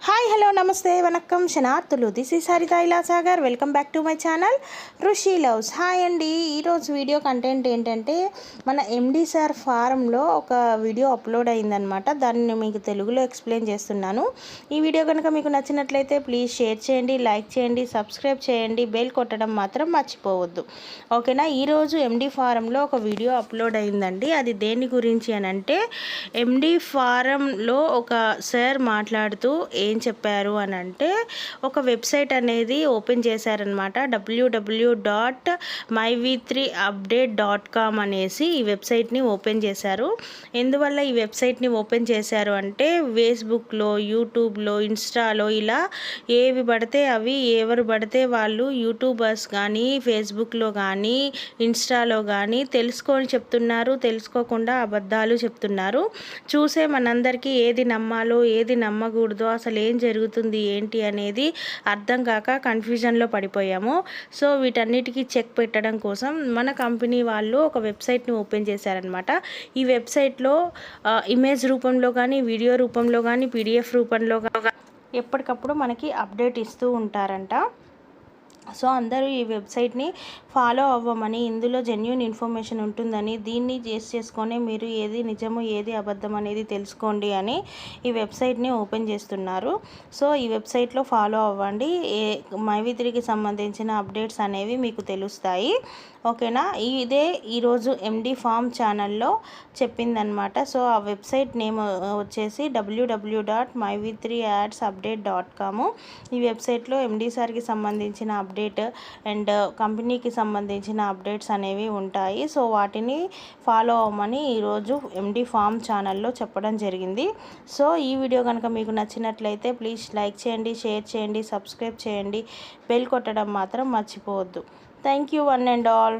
Hi hello నమస్తే వనక్కం శనార్థులు this ఈ సరిత ఇలాసాగర్ welcome back to my channel Rushi loves. Hi అండి. ఈరోజు వీడియో కంటెంట్ ఏంటంటే మన ఎండి సార్ ఫారంలో ఒక వీడియో అప్లోడ్ అయిందనమాట. దాన్ని మీకు తెలుగులో ఎక్స్ప్లెయిన్ చేస్తున్నాను. ఈ వీడియో కనుక మీకు నచ్చినట్లయితే ప్లీజ్ షేర్ చేయండి, లైక్ చేయండి, సబ్స్క్రైబ్ చేయండి, బెల్ కొట్టడం మాత్రం మర్చిపోవద్దు. ఓకేనా. ఈరోజు ఎండి ఫారంలో ఒక వీడియో అప్లోడ్ అయిందండి. అది దేని గురించి అని అంటే ఎండి ఫారంలో ఒక సార్ మాట్లాడుతూ ఏం చెప్పారు అని అంటే ఒక వెబ్సైట్ అనేది ఓపెన్ చేశారనమాట. www.myv3update.com అనేసి ఈ వెబ్సైట్ని ఓపెన్ చేశారు. ఎందువల్ల ఈ వెబ్సైట్ని ఓపెన్ చేశారు అంటే ఫేస్బుక్లో, యూట్యూబ్లో, ఇన్స్టాలో ఇలా ఏవి పడితే అవి ఎవరు పడితే వాళ్ళు యూట్యూబర్స్ కానీ ఫేస్బుక్లో కానీ ఇన్స్టాలో కానీ తెలుసుకొని చెప్తున్నారు, తెలుసుకోకుండా అబద్ధాలు చెప్తున్నారు. చూసే మనందరికీ ఏది నమ్మాలో ఏది నమ్మకూడదో అసలు ఏం జరుగుతుంది ఏంటి అనేది అర్థం కాక కన్ఫ్యూజన్లో పడిపోయాము. సో వీటన్నిటికీ చెక్ పెట్టడం కోసం మన కంపెనీ వాళ్ళు ఒక వెబ్సైట్ని ఓపెన్ చేశారనమాట. ఈ వెబ్సైట్లో ఇమేజ్ రూపంలో కానీ, వీడియో రూపంలో కానీ, పీడిఎఫ్ రూపంలో ఎప్పటికప్పుడు మనకి అప్డేట్ ఇస్తూ ఉంటారంట. సో అందరూ ఈ వెబ్సైట్ని ఫాలో అవ్వమని, ఇందులో జెన్యూన్ ఇన్ఫర్మేషన్ ఉంటుందని, దీన్ని చేసుకొని మీరు ఏది నిజమో ఏది అబద్ధం అనేది తెలుసుకోండి అని ఈ వెబ్సైట్ని ఓపెన్ చేస్తున్నారు. సో ఈ వెబ్సైట్లో ఫాలో అవ్వండి. మైవి3కి సంబంధించిన అప్డేట్స్ అనేవి మీకు తెలుస్తాయి. ఓకేనా. ఇదే ఈరోజు ఎండి ఫామ్ ఛానల్లో చెప్పిందనమాట. సో ఆ వెబ్సైట్ నేమ్ వచ్చేసి www.myv3adsupdate.com. ఈ వెబ్సైట్లో ఎండి సార్కి సంబంధించిన అప్డేట్ అండ్ కంపెనీకి సంబంధించిన అప్డేట్స్ అనేవి ఉంటాయి. సో వాటిని ఫాలో అవ్వమని ఈరోజు ఎండి ఫామ్ ఛానల్లో చెప్పడం జరిగింది. సో ఈ వీడియో కనుక మీకు నచ్చినట్లయితే ప్లీజ్ లైక్ చేయండి, షేర్ చేయండి, సబ్స్క్రైబ్ చేయండి, బెల్ కొట్టడం మాత్రం మర్చిపోవద్దు. Thank you one and all.